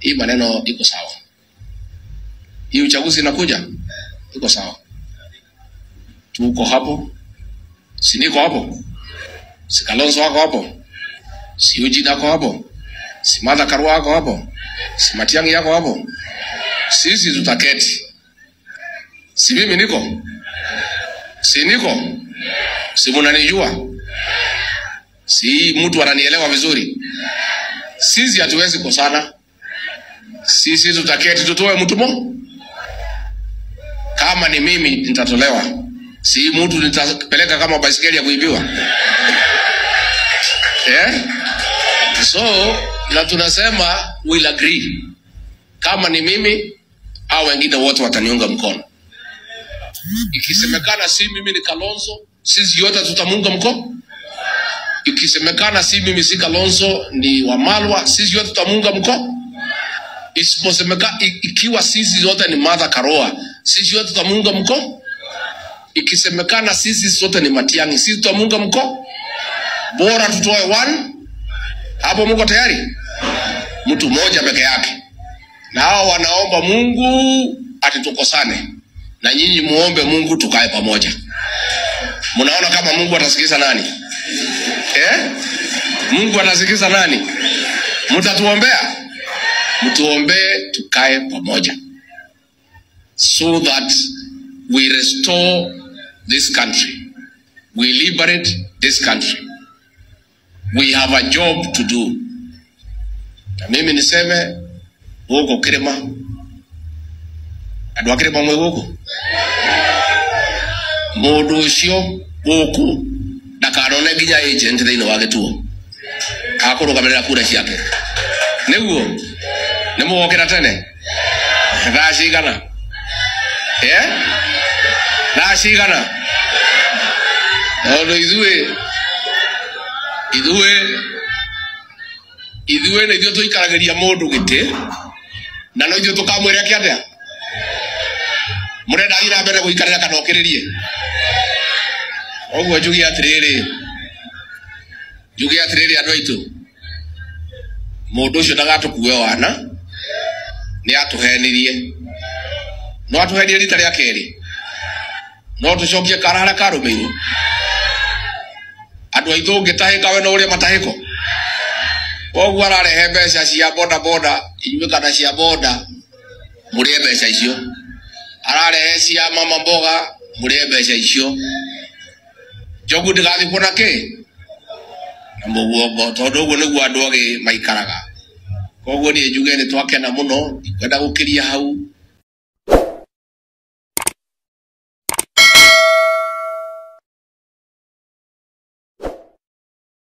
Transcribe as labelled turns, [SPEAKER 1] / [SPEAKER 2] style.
[SPEAKER 1] hii maneno iko sawa. Hii uchaguzi inakuja iko sawa. Tuko hapo. Si niko hapo? Si Kalonzo wako hapo? Si Eugene wako hapo? Si Martha Karua wako hapo? Si Matiang'i yako hapo? Sisi tutaketi. Si mimi niko? Si niko? Si mnanijua? Si mtu ananielewa vizuri? Sisi hatuwezi kosana. Sisi tutaketi tutoe mtu mo. Kama ni mimi nitatolewa. Si mtu nitapeleka kama baisikeli ya kuibiwa. So na tunasema we'll agree. Kama ni mimi au wengine wote wataniunga mkono. Ikisemekana si mimi ni Kalonzo, sisi yote tutamunga mkono. Ikisemekana si mimi si Kalonzo ni Wamalwa, sisi yote tutamunga mkono. Isiposemekana ikiwa sisi yote ni Martha Karua, sisi yote tutamunga mkono. Ikisemekana sisi sote ni Matiang'i, sisi tutamunga mkono. Bora tutoe one. Hapo mko tayari? Mtu mmoja peke yake. Na hao wanaomba Mungu ati tukosane. Na nyinyi muombe Mungu tukae pamoja. Mnaona kama Mungu atasikiza nani? Mungu atasikiza nani? Mtatuombea? Mtuombee tukae pamoja. So that we restore this country. We liberate this country. We have a job to do. Na mimi niseme huko Kirima. Adwa Kirima mwe huko. Mundu ucio huko ndakanone nginya agent thiini wa Gituo. Akurugamirira kura ciake. Niguo nimugokira tene. Ndacigana. Ndacigana. Ondo ithuĩ nĩ ithuĩ tũikaragĩria mũndũ gĩtĩ na no ithuĩ tũkamwĩra kĩatea. Mũrenda ira mbere gũikarĩra kana okĩrĩrie. Ũguo njuge atĩrĩrĩ andũ aitũ, mũndũ ũcio ndagatũkue wana nĩ atũhenirie. No atũhenirie rita rĩa kerĩ. No tũcokie karara karũmĩirwo. Andũ aitũ ngĩtahĩka we no ũrĩa matahĩko. Koguo ararehe mbeca cia boda boda, inyuĩ kana cia boda mũrĩe mbeca icio. Ararehe cia mama mboga mũrĩe mbeca icio. Njogu ndĩgathikwo na kĩ? Na mũguongo, tondũ ũguo nĩguo andũ ogĩ maikaraga. Koguo niĩ njuge nĩ twakena mũno, kwenda gũkĩria hau.